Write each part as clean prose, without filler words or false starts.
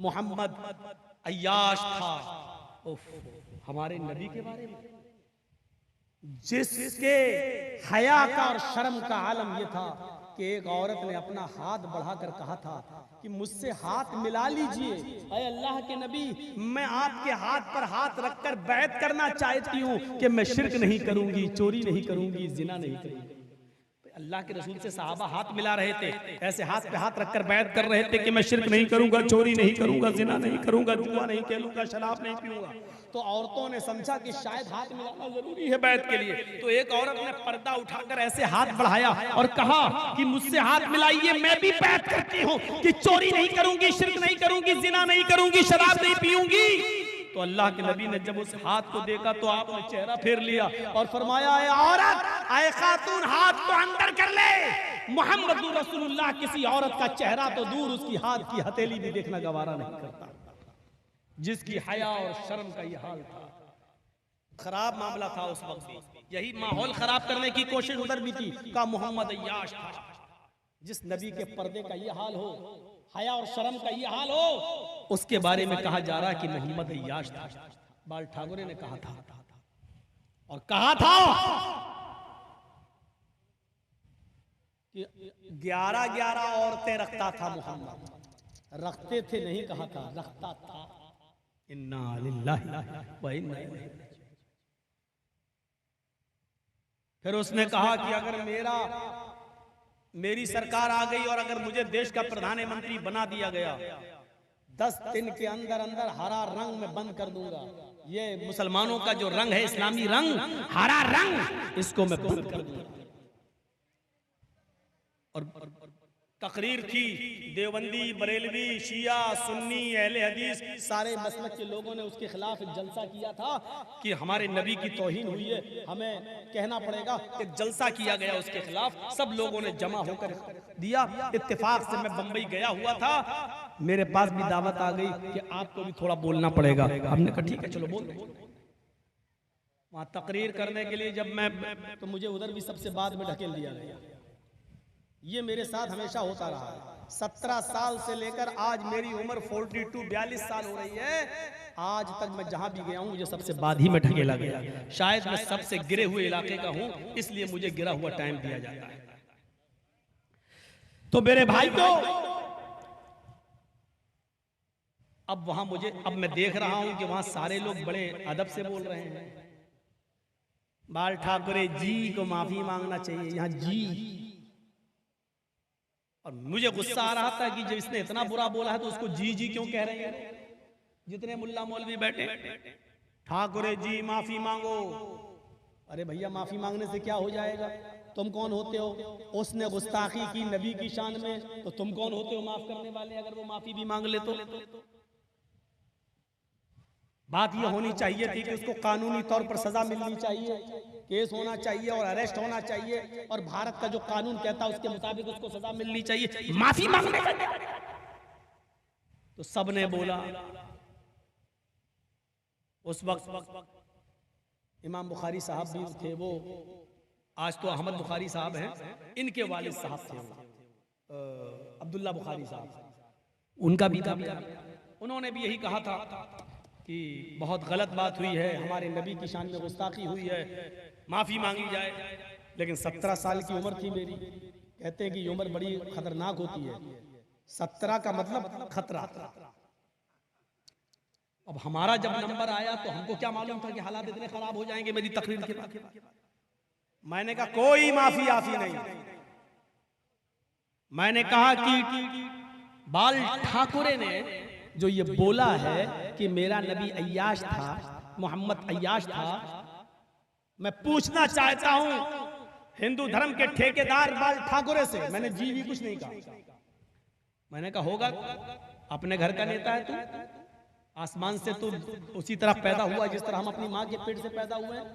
मोहम्मद अय्याश था। हमारे नबी के बारे में जिसके हया का और शर्म का आलम यह था कि एक औरत ने अपना हाथ बढ़ाकर कहा था कि मुझसे हाथ मिला लीजिए, अरे अल्लाह के नबी, मैं आपके हाथ पर हाथ रखकर बैत करना चाहती हूँ कि मैं शिर्क नहीं करूंगी, चोरी नहीं करूंगी, जिना नहीं करूंगी। अल्लाह के रसूल से सहाबा हाथ मिला रहे थे, ऐसे हाथ पे हाथ रखकर बैत कर रहे थे कि मैं शिर्क नहीं करूंगा, चोरी नहीं करूंगा, जिना नहीं करूंगा, जुआ नहीं खेलूंगा, शराब नहीं पीऊंगा। तो औरतों ने समझा कि शायद हाथ मिलाना जरूरी है बैत के लिए, तो एक औरत ने पर्दा उठाकर ऐसे हाथ बढ़ाया और कहा कि मुझसे हाथ मिलाइए, मैं भी बैत करती हूँ कि चोरी नहीं करूंगी, शिर्क नहीं करूंगी, जिना नहीं करूंगी, शराब नहीं पीऊंगी। तो अल्लाह के नबी ने जब उस हाथ को देखा तो आपने चेहरा फेर लिया और फरमाया, औरत, आए खातून, हाथ तो अंदर कर ले, मोहम्मद रसूलुल्लाह किसी औरत का चेहरा तो दूर, उसकी हाथ की हथेली भी देखना गवारा नहीं करता। जिसकी हया और शर्म का यह हाल था। खराब मामला था उस वक्त भी, यही माहौल खराब करने की कोशिश उधर भी थी। का मोहम्मद अय्याश था। जिस नबी के पर्दे का यह हाल हो, हया और शर्म का यह हाल हो, उसके बारे में कहा जा रहा कि मोहम्मद अय्याश था। बाल ठाकुरे ने कहा था और कहा था कि 11-11 औरतें रखता था मोहम्मद, रखते थे नहीं कहा था, रखता था। इन्ना लिल्लाहि व इन्ना इलैहि राजिऊन। फिर उसने कहा कि अगर मेरी सरकार आ गई और अगर मुझे देश का प्रधानमंत्री बना दिया गया, 10 दिन के अंदर अंदर हरा रंग में बंद कर दूंगा। ये मुसलमानों का जो रंग है, इस्लामी रंग, हरा रंग, इसको मैं बंद कर दूंगा। और तकरीर थी, देवबंदी, बरेलवी, शिया, सुन्नी, अहले हदीस, सारे मसलक के लोगों ने उसके खिलाफ एक जलसा किया था कि हमारे नबी की तौहीन हुई है, हमें कहना पड़ेगा। एक जलसा किया गया उसके खिलाफ, सब लोगों ने जमा होकर दिया। इत्तेफाक से मैं बंबई गया हुआ था, मेरे पास भी दावत आ गई कि आपको भी थोड़ा बोलना पड़ेगा। हमने कहा ठीक है, चलो बोल। वहां तकरीर करने के लिए जब मैं, तो मुझे उधर भी सबसे बाद में ढकेल दिया गया। ये मेरे साथ हमेशा होता रहा है। 17 साल से लेकर आज मेरी उम्र 42 साल हो रही है, आज तक मैं जहां भी गया हूं मुझे सबसे बाद ही में ढकेला गया। शायद मैं सबसे गिरे हुए इलाके का हूं, इसलिए मुझे गिरा हुआ टाइम दिया जाता है। तो मेरे भाई को अब मैं देख रहा हूं कि वहां सारे लोग बड़े अदब से बोल रहे हैं। बाल ठाकुरे जी को माफी मांगना चाहिए, यहां जी। और मुझे गुस्सा आ रहा था कि जब इसने इतना बुरा बोला है तो उसको जी जी क्यों कह रहे हैं। जितने मुल्ला मौलवी बैठे, ठाकुरे जी माफी मांगो। अरे भैया, माफी मांगने से क्या हो जाएगा? तुम कौन होते हो? उसने गुस्ताखी की नबी की शान में, तो तुम कौन होते हो माफ करने वाले? अगर वो माफी भी मांग ले तो बात यह होनी चाहिए थी कि उसको कानूनी तौर पर सजा मिलनी चाहिए, केस होना चाहिए और अरेस्ट होना चाहिए, और भारत का जो कानून कहता है उसके मुताबिक उसको सजा मिलनी चाहिए। माफी मांगने का तो सबने बोला। उस वक्त इमाम बुखारी साहब भी थे, वो आज तो अहमद बुखारी साहब हैं, इनके वालिद साहब थे अब्दुल्ला बुखारी साहब, उनका भी था। उन्होंने भी यही कहा था कि बहुत गलत बात हुई है, हमारे नबी की शान में गुस्ताखी हुई है, माफी मांगी जाए। लेकिन 17 साल की उम्र थी मेरी। कहते हैं कि ये उम्र बड़ी खतरनाक होती है। 17 का मतलब खतरा। अब हमारा जब नंबर आया तो हमको क्या मालूम था कि हालात इतने खराब हो जाएंगे मेरी तकरीर के बाद। मैंने कहा कोई माफी आफी नहीं। मैंने कहा कि बाल ठाकुरे ने जो ये बोला है कि मेरा नबी अय्याश था, मोहम्मद अय्याश था, मैं पूछना चाहता हूं हिंदू धर्म के ठेकेदार बाल ठाकुरे से। मैंने जी भी कुछ नहीं कहा। मैंने कहा होगा, अपने घर का नेता है तू, आसमान से तू उसी तरह पैदा हुआ जिस तरह हम अपनी माँ के पेट से पैदा हुए हैं।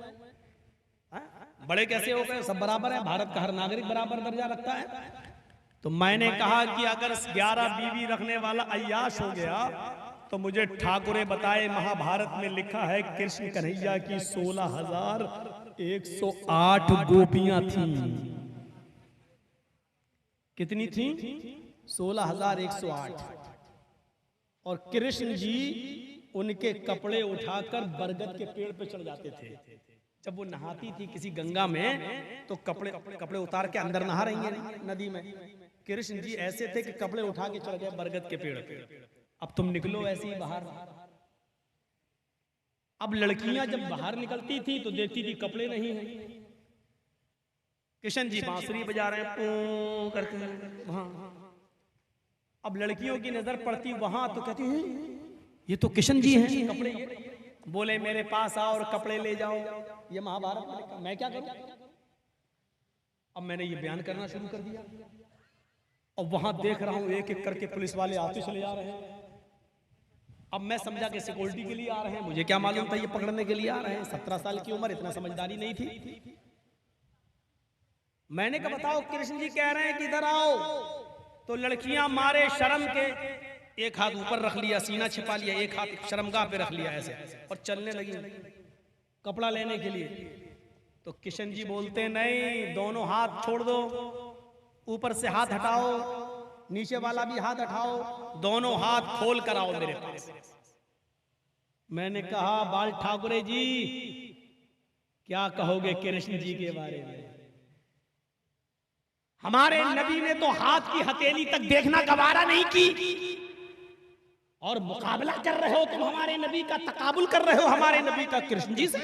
बड़े कैसे हो गए? सब बराबर है, भारत का हर नागरिक बराबर दर्जा रखता है। तो मैंने कहा कि अगर 11 बीवी रखने वाला अय्याश हो गया तो मुझे ठाकुरे बताए महाभारत में लिखा है कृष्ण कन्हैया की 16,108 गोपियां थीं। कितनी थीं? 16,108। और कृष्ण जी उनके कपड़े उठाकर बरगद के पेड़ पे चढ़ जाते थे। जब वो नहाती थी किसी गंगा में तो कपड़े उतार के अंदर नहा रही हैं नदी में, कृष्ण जी ऐसे थे कि कपड़े उठा के चढ़ गए बरगद के पेड़ पे। अब तुम निकलो ऐसे ही बाहर। अब लड़कियां जब बाहर निकलती थी तो देखती थी कपड़े नहीं है। कृष्ण जी बांसुरी बजा रहे हैं पू करके वहां। अब लड़कियों की नजर पड़ती वहां तो कहती है ये तो कृष्ण जी हैं कपड़े। बोले मेरे पास आओ और कपड़े ले जाओ। ये महाभारत में लिखा, मैं क्या करूं? अब मैंने ये बयान करना शुरू कर दिया और वहां देख रहा हूं एक एक करके पुलिस वाले आते चले जा रहे हैं। अब मैं समझा कि सिक्योरिटी के लिए आ रहे हैं, मुझे क्या मालूम था ये पकड़ने के लिए आ रहे हैं। 17 साल की उम्र, इतना समझदारी नहीं थी। मैंने कहा बताओ, कृष्ण जी कह रहे हैं कि इधर आओ। तो लड़कियां मारे शर्म के एक हाथ ऊपर रख लिया, सीना छिपा लिया, एक हाथ शर्मगाह पे रख लिया ऐसे और चलने लगी कपड़ा लेने के लिए। तो किशन जी बोलते नहीं, दोनों हाथ छोड़ दो, ऊपर से हाथ हटाओ, नीचे वाला भी हाथ हटाओ, दोनों हाथ खोल कर आओ मेरे पास। मैंने कहा बाल ठाकुरे जी क्या कहोगे कृष्ण जी के बारे में? हमारे नबी ने तो हाथ की हथेली तक देखना गवारा नहीं की और मुकाबला कर रहे हो तुम हमारे नबी का, तकाबुल कर रहे हो हमारे नबी का कृष्ण जी से।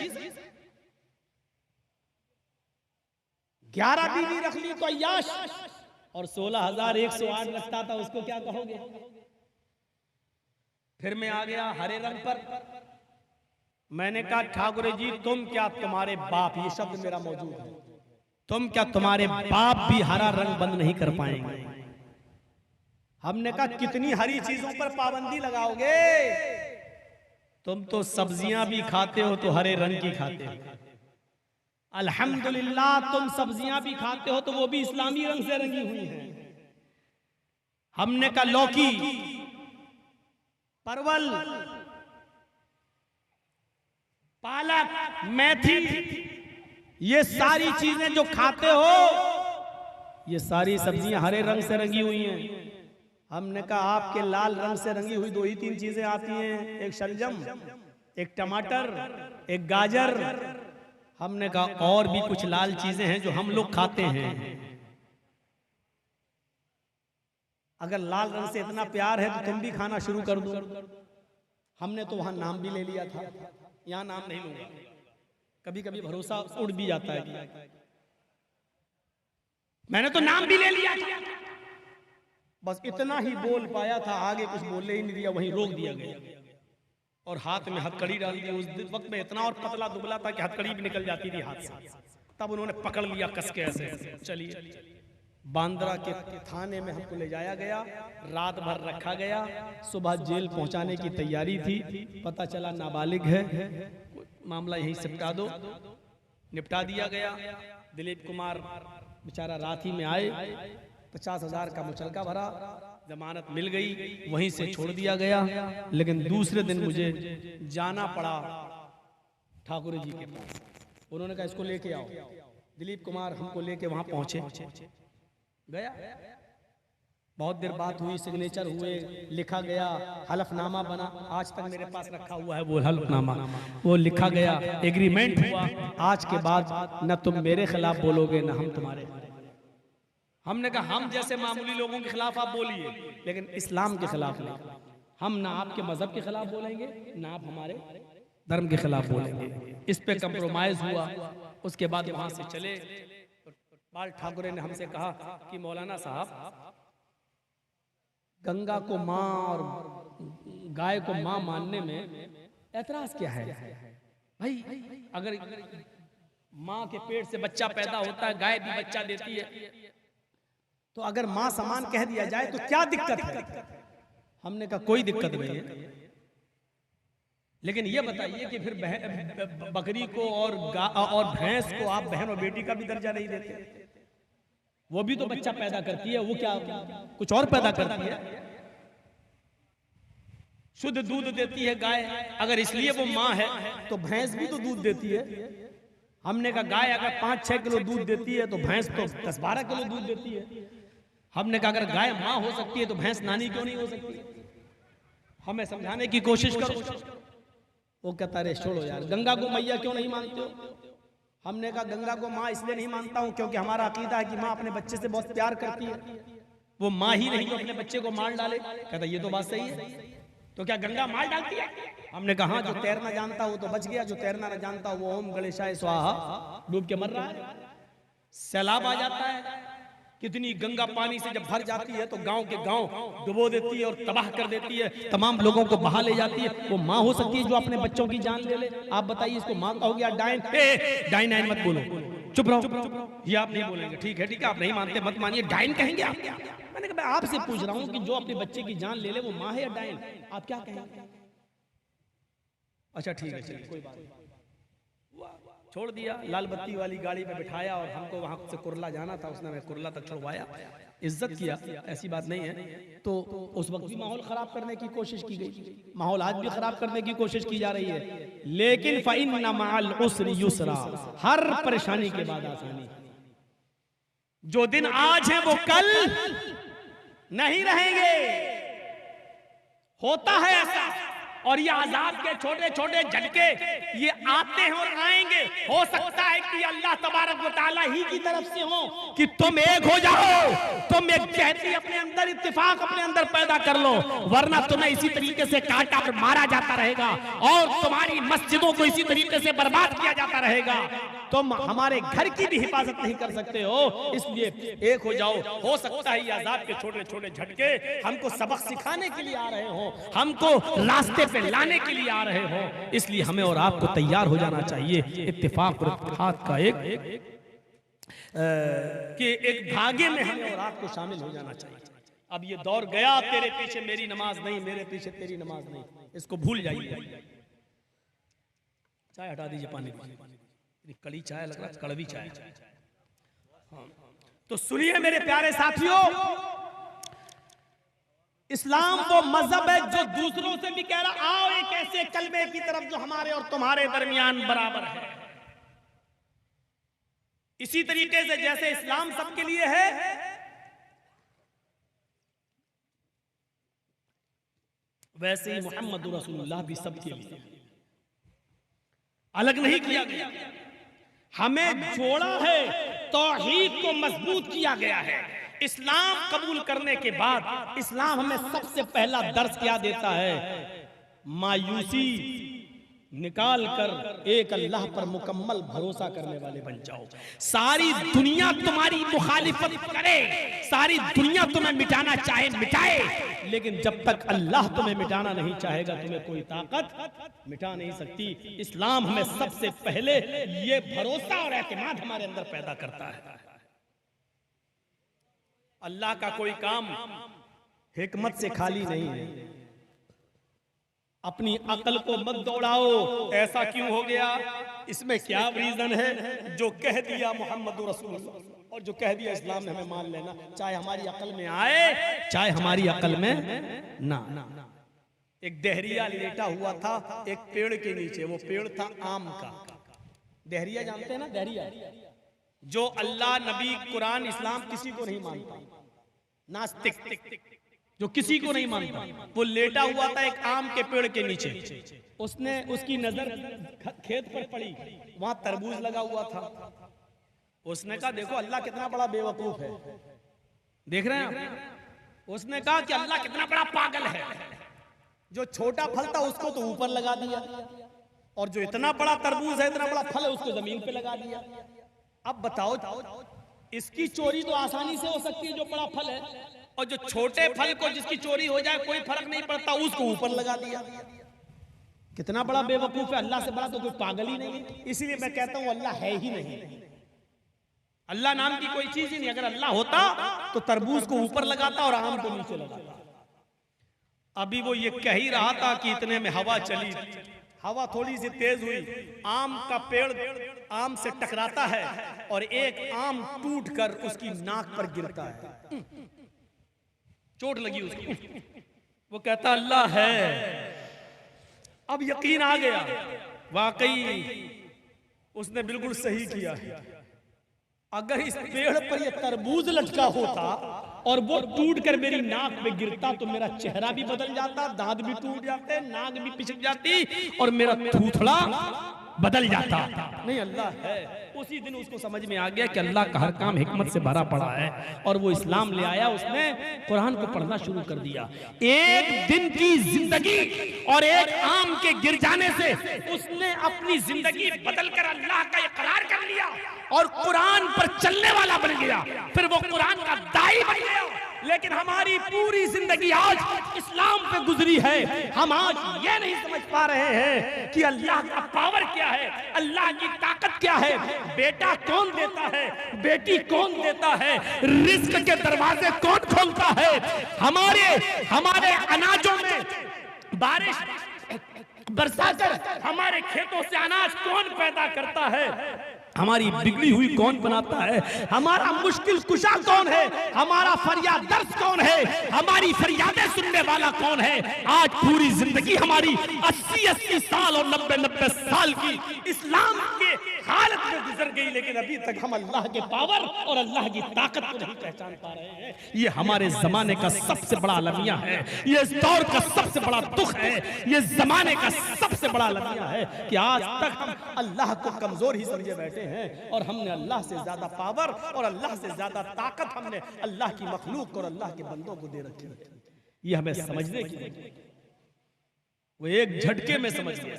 11 बीवी रख ली तो अय्याश और 16,108 रखता था, उसको क्या कहोगे? फिर मैं आ गया हरे रंग पर। मैंने कहा ठाकुर जी तुम क्या, तुम्हारे बाप, ये शब्द मेरा मौजूद है, तुम क्या तुम्हारे बाप भी हरा रंग बंद नहीं कर पाएंगे? हमने कहा कितनी हरी चीजों पर पाबंदी लगाओगे? तुम तो सब्जियां भी खाते हो तो हरे रंग की खाते हो। अल्हम्दुलिल्लाह तुम सब्जियां भी खाते हो तो वो भी इस्लामी रंग से रंगी हुई हैं। हमने कहा लौकी, परवल, पालक, मेथी, ये सारी चीजें जो खाते हो ये सारी सब्जियां हरे रंग से रंगी हुई हैं। हमने कहा आपके लाल रंग से रंगी हुई 2 ही 3 चीजें आती हैं, एक शलजम, एक टमाटर, एक गाजर। हमने कहा और भी कुछ लाल चीजें हैं जो हम लोग खाते हैं। अगर लाल रंग से इतना प्यार है तो तुम भी खाना शुरू कर दो। हमने तो वहां नाम भी ले लिया था, यहां नाम नहीं लूंगा, कभी कभी भरोसा उड़ भी जाता है। मैंने तो नाम भी ले लिया था, बस इतना ही बोल पाया था, आगे कुछ बोलने ही नहीं दिया, वहीं रोक दिया गया और हाथ में हथकड़ी डाल दी। उस वक्त में इतना और पतला दुबला था कि हथकड़ी भी निकल जाती थी हाथ से। तब उन्होंने पकड़ लिया कस के ऐसे, चलिए बांद्रा के थाने में हमको ले जाया गया, रात भर रखा गया। सुबह जेल पहुंचाने की तैयारी थी, पता चला नाबालिग है, मामला यहीं निपटा दो, निपटा दिया गया। दिलीप कुमार बेचारा रात ही में आए, 50,000 का मुचलका भरा, जमानत मिल गई, वहीं से छोड़ दिया गया। लेकिन दूसरे दिन मुझे जाना पड़ा ठाकुर जी के पास। उन्होंने कहा इसको लेके आओ। दिलीप कुमार हमको लेके वहां पहुंचे, गया, बहुत देर बात हुई, सिग्नेचर हुए, लिखा गया, हलफनामा बना, आज तक मेरे पास रखा हुआ है वो हलफनामा। वो लिखा गया, एग्रीमेंट हुआ, आज के बाद न तुम मेरे खिलाफ बोलोगे न हम तुम्हारे। हमने कहा हम जैसे मामूली लोगों के खिलाफ आप बोलिए, लेकिन इस्लाम के खिलाफ नहीं। हम ना आपके मजहब के खिलाफ बोलेंगे, ना आप हमारे धर्म के खिलाफ बोलेंगे। इस पे कंप्रोमाइज हुआ। उसके बाद वहां से चले। बाल ठाकुरे ने हमसे कहा कि मौलाना साहब, गंगा को माँ और गाय को माँ मानने में ऐतराज क्या है भाई? अगर माँ के पेट से बच्चा पैदा होता है, गाय भी बच्चा देती है, तो अगर माँ समान कह दिया जाए तो क्या दिक्कत है? हमने कहा कोई दिक्कत नहीं है, लेकिन ये बताइए कि फिर बकरी को और भैंस को आप बहन और बेटी का भी दर्जा नहीं देते? वो भी तो बच्चा पैदा करती है, वो क्या कुछ और पैदा करती है? शुद्ध दूध देती है गाय, अगर इसलिए वो माँ है तो भैंस भी तो दूध देती है। हमने कहा गाय अगर 5-6 किलो दूध देती है तो भैंस तो 10-12 किलो दूध देती है। हमने कहा अगर गाय माँ हो सकती है तो भैंस नानी क्यों नहीं हो सकती? हमें समझाने की कोशिश करो। वो कहता रे छोड़ो यार, गंगा को मैया क्यों नहीं मानते हो? हमने कहा गंगा को माँ इसलिए नहीं मानता हूँ क्योंकि हमारा अकीदा है कि माँ अपने बच्चे से बहुत प्यार करती है, वो माँ ही नहीं तो अपने बच्चे को मार डाले। कहता ये तो बात सही है, तो क्या गंगा मार डालती है? हमने कहा हाँ, जो तैरना जानता वो तो बच गया, जो तैरना न जानता वो ओम गणेशाय स्वाहा डूब के मर रहा है। सैलाब आ जाता है, कितनी गंगा पानी से जब भर जाती है तो गांव के गांव डुबो देती है और तबाह कर देती है, तमाम लोगों को बहा ले जाती है। वो माँ हो सकती है जो अपने बच्चों की जान ले ले? आप बताइए, इसको माँ का हो गया डाइन? डाइन डाइन मत बोलो, चुप रहो, ये आप नहीं बोलेंगे। ठीक है ठीक है, आप नहीं मानते मत मानिए, डाइन कहेंगे आप? मैंने कहा मैं आपसे पूछ रहा हूँ कि जो अपने बच्चे की जान ले ले वो माँ है या डाइन? आप क्या कहेंगे? अच्छा ठीक है, चलिए कोई बात नहीं, छोड़ दिया। लाल बत्ती वाली गाड़ी में बिठाया और हमको वहां से कुरला जाना था, उसने हमें कुरला तक छुड़वाया, इज्जत किया, ऐसी बात नहीं है। तो उस वक्त भी माहौल खराब करने की कोशिश की गई, माहौल आज भी खराब करने की कोशिश की जा रही है। लेकिन फ़इन्न मअल उस्रि युस्रा, हर परेशानी के बाद आसानी। जो दिन आज है वो कल नहीं रहेंगे, होता है ऐसा। और ये आजाद के छोटे छोटे झटके ये आते हैं और आएंगे। हो सकता है कि अल्लाह तबारक व तआला ही की तरफ से हो कि तुम एक हो जाओ, तुम एक जहती अपने अंदर इत्तेफाक अपने अंदर पैदा कर लो, वरना तुम्हें इसी तरीके से काटा और मारा जाता रहेगा और तुम्हारी मस्जिदों को इसी तरीके से बर्बाद किया जाता रहेगा। तुम हमारे घर की भी हिफाजत नहीं कर सकते हो, इसलिए एक हो जाओ। हो सकता है ये आजाद के छोटे छोटे झटके हमको सबक सिखाने के लिए आ रहे हो, हमको रास्ते पे लाने के लिए आ रहे हो, इसलिए हमें और आपको तैयार हो जाना चाहिए इत्तेफाक और इत्तेहाद का एक धागे में हमें और आपको शामिल हो जाना चाहिए। अब ये दौर गया, तेरे पीछे मेरी नमाज नहीं, मेरे पीछे तेरी नमाज नहीं, इसको भूल जाइए। चाय हटा दीजिए, पानी कड़ी चाय लग रहा है, कड़वी चाय। हाँ। तो सुनिए मेरे प्यारे साथियों, इस्लाम वो मजहब है जो दूसरों से भी कह रहा आओ एक ऐसे कलमे की तरफ जो हमारे और तुम्हारे दरमियान बराबर है। इसी तरीके से जैसे इस्लाम सबके लिए है, वैसे ही मोहम्मद रसूलुल्लाह भी सबके लिए, अलग नहीं किया गया। हमें जोड़ा है, तौहीद को मजबूत किया गया है। इस्लाम कबूल करने के बाद इस्लाम हमें सबसे पहला दर्स क्या देता है? मायूसी निकाल कर एक अल्लाह पर मुकम्मल भरोसा करने वाले बन जाओ। सारी दुनिया तुम्हारी मुखालिफत करे, सारी दुनिया तुम्हें मिटाना चाहे मिटाए, लेकिन जब तक अल्लाह तुम्हें मिटाना नहीं चाहेगा तुम्हें कोई ताकत मिटा नहीं सकती। इस्लाम हमें सबसे पहले ये भरोसा और एतमाद हमारे अंदर पैदा करता है। अल्लाह का कोई काम हिकमत से खाली नहीं है। अपनी अकल को मत दौड़ाओ, ऐसा क्यों हो गया, इसमें क्या रीजन है। जो कह दिया मोहम्मद रसूलुल्लाह और जो कह दिया इस्लाम ने, हमें मान लेना, चाहे हमारी अकल में आए चाहे हमारी अकल में ना। एक दहरिया लेटा हुआ था एक पेड़ के नीचे, वो पेड़ था आम का। दहरिया जानते हैं ना, दहरिया जो अल्लाह, नबी, कुरान, इस्लाम किसी को नहीं मानता, नास्तिक जो किसी को नहीं मानता, वो लेटा हुआ था एक आम के पेड़ के नीचे। उसकी नजर खेत पर पड़ी, वहां तरबूज लगा हुआ था। उसने कहा देखो अल्लाह कितना बड़ा बेवकूफ है, देख रहे हैं आप। उसने कहा कि अल्लाह कितना बड़ा पागल है, जो छोटा फल था उसको तो ऊपर लगा दिया, और जो इतना बड़ा तरबूज है, इतना बड़ा फल है, उसको जमीन पे लगा दिया। अब बताओ, इसकी चोरी तो आसानी से हो सकती है जो बड़ा फल है, और जो छोटे फल को जिसकी चोरी हो जाए कोई फर्क नहीं पड़ता, उसको ऊपर लगा दिया। कितना बड़ा बेवकूफ है, अल्लाह से बड़ा तो कोई पागल ही नहीं है। इसलिए मैं कहता हूं अल्लाह है ही नहीं, अल्लाह नाम की कोई चीज ही नहीं। अगर अल्लाह होता तो तरबूज को ऊपर लगाता और आम को नीचे लगाता। अभी वो ये कह ही रहा था कि इतने में हवा चली, हवा थोड़ी सी तेज हुई, आम का पेड़ आम से टकराता है और एक आम टूटकर उसकी नाक पर गिरता है, चोट लगी उसको। वो कहता अल्लाह है। अब यकीन आ गया, वाकई उसने बिल्कुल सही किया है। अगर इस पेड़ पर यह तरबूज लटका होता और वो टूट कर मेरी नाक पे गिरता तो मेरा चेहरा भी बदल जाता, दांत भी टूट जाते, नाक भी पिचक जाती और मेरा थूथड़ा बदल जाता। नहीं, अल्लाह है। उसी दिन उसको समझ में आ गया कि अल्लाह का हर काम हिकमत से भरा पड़ा है और वो इस्लाम ले आया। उसने कुरान को पढ़ना शुरू कर दिया। एक दिन की जिंदगी और एक आम के गिर जाने से उसने अपनी जिंदगी बदलकर अल्लाह का इकरार कर लिया और कुरान पर चलने वाला बन गया। फिर वो कुरान का दाई बन गया। लेकिन हमारी पूरी जिंदगी आज इस्लाम पे गुजरी है। हम आज ये नहीं समझ पा रहे हैं कि अल्लाह का पावर क्या है, अल्लाह की ताकत क्या है, बेटा कौन देता है, बेटी कौन देता है, रिस्क के दरवाजे कौन खोलता है, हमारे अनाजों में बारिश बरसाकर हमारे खेतों से अनाज कौन पैदा करता है, हमारी बिगड़ी हुई कौन बनाता है, हमारा मुश्किल कुशा कौन है, हमारा फरियाद दर्द कौन है, हमारी फरियादें सुनने वाला कौन है। आज पूरी जिंदगी हमारी 80-80 साल और 90-90 साल की इस्लाम के हालत में गुजर गई, लेकिन अभी तक हम अल्लाह के पावर और अल्लाह की ताकत को नहीं पहचान पा रहे हैं। ये हमारे जमाने का सबसे बड़ा अलमिया है, ये इस दौर का सबसे बड़ा दुख है, ये जमाने का सबसे बड़ा अलमिया है कि आज तक हम अल्लाह को कमजोर ही समझे बैठे हैं और हमने अल्लाह से ज्यादा पावर और अल्लाह से ज्यादा ताकत हमने अल्लाह की मखलूक और अल्लाह के बंदों को दे रखी है। ये हमें समझने की, वो एक झटके में समझ गया।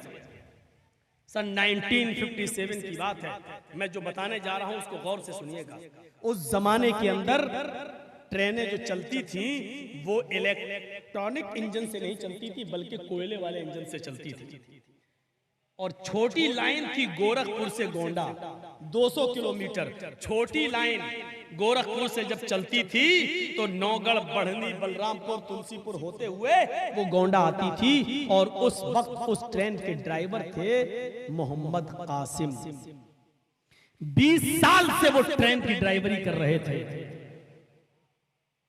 सन 1957 की बात है, मैं जो बताने जा रहा हूं उसको गौर से सुनिएगा। उस जमाने के अंदर ट्रेनें जो चलती थी वो इलेक्ट्रॉनिक इंजन से नहीं चलती थी बल्कि कोयले वाले इंजन से चलती थी और छोटी लाइन थी गोरखपुर से गोंडा 200 किलोमीटर। छोटी लाइन गोरखपुर से जब चलती थी तो नौगढ़, बढ़नी, बलरामपुर, तुलसीपुर होते हुए वो गोंडा आती थी और उस वक्त उस ट्रेन के ड्राइवर थे मोहम्मद कासिम। 20 साल से वो ट्रेन की ड्राइवरी कर रहे थे।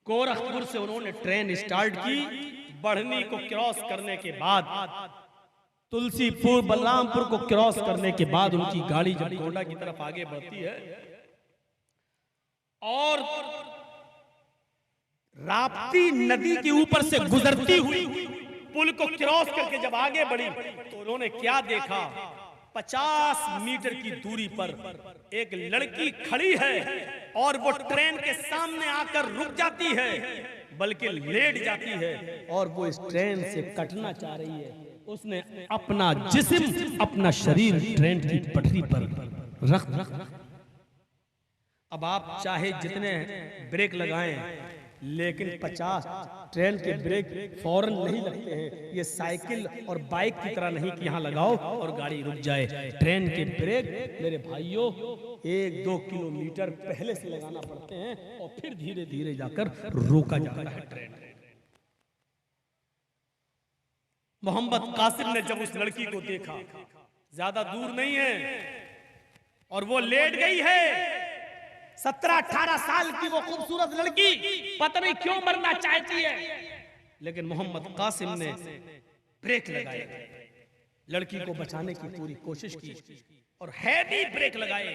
गोरखपुर से उन्होंने ट्रेन स्टार्ट की, बढ़नी को क्रॉस करने के बाद तुलसीपुर, बलरामपुर को क्रॉस करने के बाद उनकी गाड़ी जब गोंडा की तरफ आगे बढ़ती है और राप्ती नदी के ऊपर से गुजरती हुई पुल को क्रॉस करके जब आगे बढ़ी तो उन्होंने क्या देखा, 50 मीटर की दूरी पर एक लड़की खड़ी है और वो ट्रेन के सामने आकर रुक जाती है, बल्कि लेट जाती है और वो इस ट्रेन से कटना चाह रही है। उसने अपना जिस्म, अपना शरीर ट्रेन की पटरी पर रख। अब आप चाहे जितने ब्रेक लगाएं, लेकिन 50 ट्रेन के ब्रेक फौरन नहीं लगते हैं। ये साइकिल और बाइक की तरह नहीं कि यहाँ लगाओ और गाड़ी रुक जाए। ट्रेन के ब्रेक मेरे भाइयों 1-2 किलोमीटर पहले से लगाना पड़ते हैं और फिर धीरे धीरे जाकर रोका जाता है ट्रेन। मोहम्मद कासिम ने जब उस लड़की को देखा, ज्यादा दूर नहीं है और वो लेट गई है, 17-18 साल की वो खूबसूरत लड़की पता नहीं क्यों मरना चाहती है, लेकिन मोहम्मद कासिम ने ब्रेक लगाए, लड़की को बचाने की पूरी कोशिश की और हैवी ब्रेक लगाए।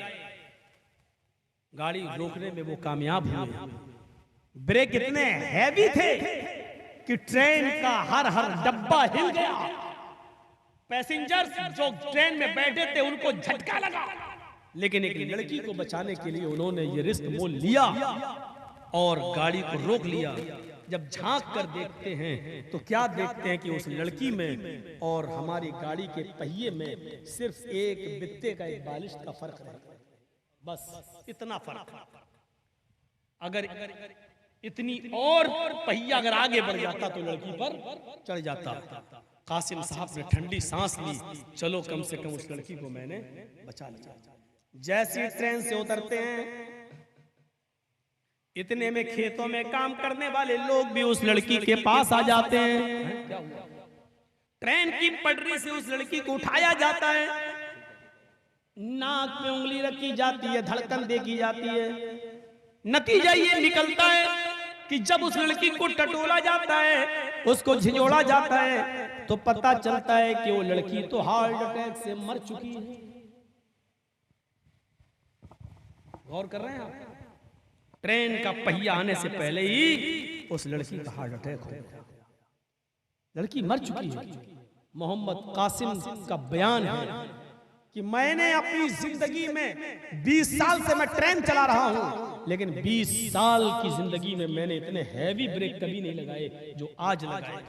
गाड़ी रोकने में वो कामयाब हुए। ब्रेक इतने हैवी थे कि ट्रेन का हर डब्बा हिल गया। पैसेंजर्स जो ट्रेन में बैठे थे उनको झटका लगा, लेकिन एक लड़की को बचाने के लिए उन्होंने ये रिस्क मोल लिया और गाड़ी को रोक लिया। जब झांक कर देखते हैं तो क्या देखते हैं कि उस लड़की में और हमारी गाड़ी के पहिए में सिर्फ एक बित्ते का, एक बालिश का फर्क है, बस इतना फर्क। अगर इतनी और पहिया अगर आगे बढ़ जाता तो लड़की पर चढ़ जाता। कासिम साहब ने ठंडी सांस ली, चलो कम से कम उस लड़की को मैंने बचा लिया। जैसे ट्रेन से उतरते हैं इतने में खेतों में काम करने वाले लोग भी उस लड़की के पास आ जाते हैं। ट्रेन की पटरी से उस लड़की को उठाया जाता है, नाक में उंगली रखी जाती है, धड़कन देखी जाती है। नतीजा ये निकलता है कि जब उस लड़की को टटोला जाता है, उसको झिझोड़ा जाता है, तो पता चलता है कि वो लड़की तो हार्ट अटैक से मर चुकी है। गौर कर रहे हैं आप? ट्रेन का पहिया आने से पहले ही उस लड़की का हार्ट अटैक हो गया। लड़की मर चुकी है। मोहम्मद कासिम का बयान है कि मैंने अपनी जिंदगी में 20 साल से मैं ट्रेन चला रहा हूं, लेकिन 20 साल की जिंदगी में मैंने इतने हैवी ब्रेक कभी नहीं लगाए जो आज लगाए।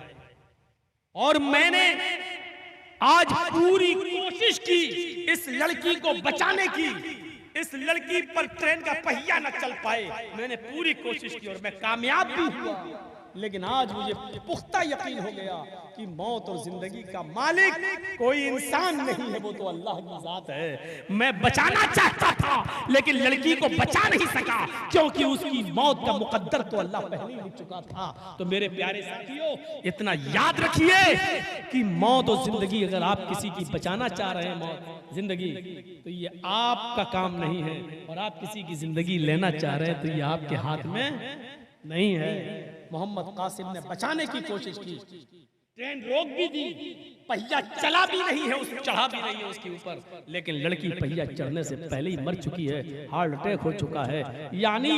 और मैंने आज पूरी कोशिश की इस लड़की को बचाने की। इस लड़की पर ट्रेन का पहिया न चल पाए, मैंने पूरी कोशिश की और मैं कामयाब भी हुआ। लेकिन आज मुझे पुख्ता यकीन हो गया कि मौत और जिंदगी का मालिक कोई इंसान नहीं है, वो तो अल्लाह की जात है। मैं बचाना चाहता था लेकिन लड़की को बचा नहीं सका, क्योंकि उसकी मौत का मुकद्दर तो अल्लाह पहले ही लिख चुका था। तो मेरे प्यारे साथियों, इतना याद रखिए कि मौत और जिंदगी, अगर आप किसी की बचाना चाह रहे हैं मौत जिंदगी, तो ये आपका काम नहीं है। और आप किसी की जिंदगी लेना चाह रहे हैं तो ये आपके हाथ में नहीं है। मोहम्मद कासिम ने बचाने की कोशिश की, ट्रेन रोक भी दी, पहिया चला भी नहीं है, उस चढ़ा भी नहीं है उसके ऊपर, लेकिन लड़की पहिया चढ़ने से पहले ही मर चुकी है, हार्ट अटैक हो चुका है। यानी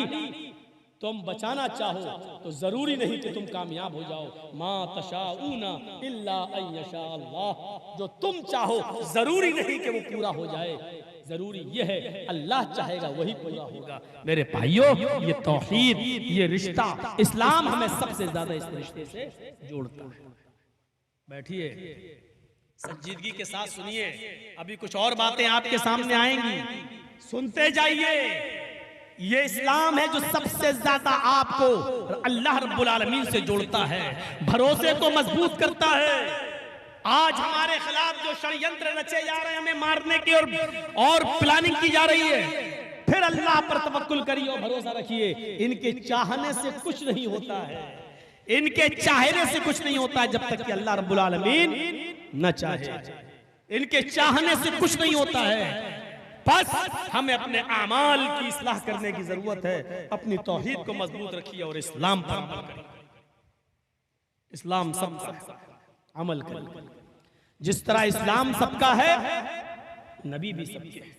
तुम बचाना चाहो तो जरूरी नहीं कि तुम कामयाब हो जाओ। मा तशाऊना इल्ला अन यशा अल्लाह, जो तुम चाहो जरूरी नहीं कि वो पूरा हो जाए, जरूरी ये है अल्लाह चाहेगा वही पूरा होगा। मेरे भाइयों, ये तौहीद, ये रिश्ता, इस्लाम हमें सबसे ज्यादा इस रिश्ते से जोड़ता है। बैठिए, संजीदगी के साथ सुनिए, अभी कुछ और बातें आपके सामने आएंगी, सुनते जाइए। ये इस्लाम है जो सबसे ज्यादा आपको अल्लाह रब्बुल आलमीन से जोड़ता है, भरोसे को मजबूत करता है। आज हमारे खिलाफ जो षड्यंत्र रचे जा रहे हैं, हमें मारने की और प्लानिंग की जा रही है, फिर अल्लाह पर तवक्कुल करिए और भरोसा रखिए। इनके चाहने से कुछ नहीं होता है, इनके चाहने से कुछ नहीं होता है जब तक कि अल्लाह रब्बुल आलमीन न चाहे। इनके चाहने से कुछ नहीं होता है, बस हमें अपने आमाल की इस्लाह करने की जरूरत है। अपनी तौहीद को मजबूत रखिए और इस्लाम पर अमल करिए। इस्लाम सबका अमल करिए। जिस तरह इस्लाम सबका है, नबी भी सबके हैं।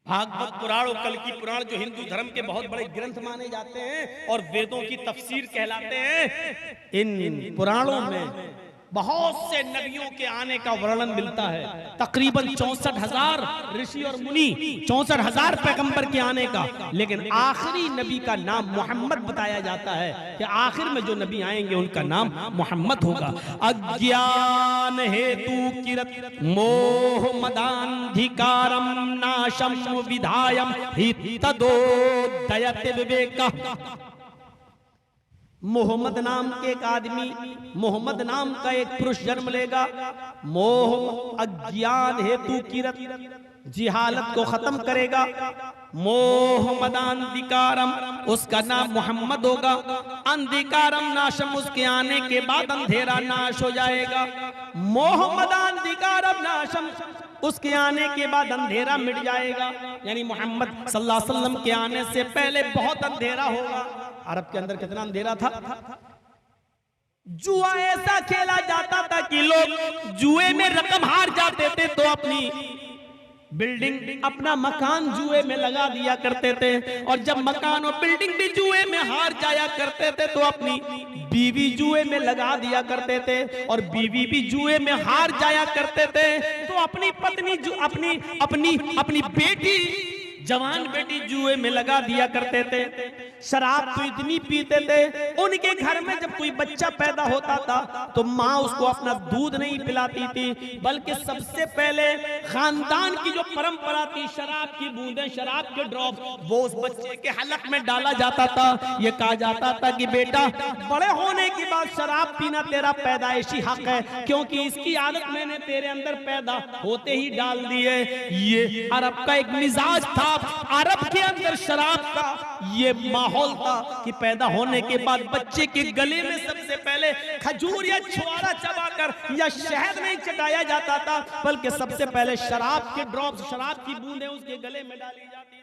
भागवत पुराण और कल की पुराण जो हिंदू धर्म के बहुत बड़े ग्रंथ माने जाते हैं और वेदों की तफसीर कहलाते हैं, इन पुराणों में बहुत से नबियों के आने का वर्णन मिलता है। तकरीबन 64,000 ऋषि और मुनि, 64,000 पैगंबर के आने का, लेकिन आखिरी नबी का नाम मोहम्मद बताया जाता है कि आखिर में जो नबी आएंगे उनका नाम मोहम्मद होगा। अज्ञान हेतु किरत मोह मदान्धिकारम नाशम विधायम हितदोदयते विवेकः। मोहम्मद नाम के एक आदमी, मोहम्मद नाम का एक पुरुष जन्म लेगा। मोह अज्ञान हेतु किरत, जिहालत को खत्म करेगा। मोह मदान्धिकारम, उसका नाम मोहम्मद होगा। अंधिकारम नाशम, उसके आने के बाद अंधेरा नाश हो जाएगा। मोह मदान्धिकारम नाशम, उसके आने के बाद अंधेरा मिट जाएगा। यानी मोहम्मद सल्लल्लाहु अलैहि वसल्लम के आने से पहले बहुत अंधेरा होगा। अरब के अंदर कितना अंधेरा था? जुआ ऐसा खेला जाता था कि लोग जुए में रकम हार जाते थे तो अपनी बिल्डिंग, अपना मकान जुए में लगा दिया करते थे, और जब मकान और बिल्डिंग भी जुए में हार जाया करते थे तो अपनी बीवी जुए में लगा दिया करते थे, और बीवी भी जुए में हार जाया करते थे तो अपनी पत्नी अपनी बेटी, जवान बेटी जुए में लगा दिया करते थे। शराब तो इतनी पीते थे, उनके घर में जब कोई बच्चा पैदा होता था तो माँ उसको अपना दूध नहीं पिलाती थी, बल्कि सबसे पहले खानदान की जो परंपरा थी, शराब की बूंदें, शराब के ड्रॉप, वो उस बच्चे के हलक में डाला जाता था। ये कहा जाता था कि बेटा, बड़े होने के बाद शराब पीना तेरा पैदाइशी हक है, क्योंकि इसकी आदत मैंने तेरे अंदर पैदा होते ही डाल दी है। ये अरब का एक मिजाज था, अरब के अंदर शराब का ये माहौल था कि पैदा होने के बाद बच्चे के गले में सबसे पहले खजूर या छुआरा चबाकर या शहद नहीं चटाया जाता था, बल्कि सबसे पहले शराब के ड्रॉप्स, शराब की बूंदें उसके गले में डाली जाती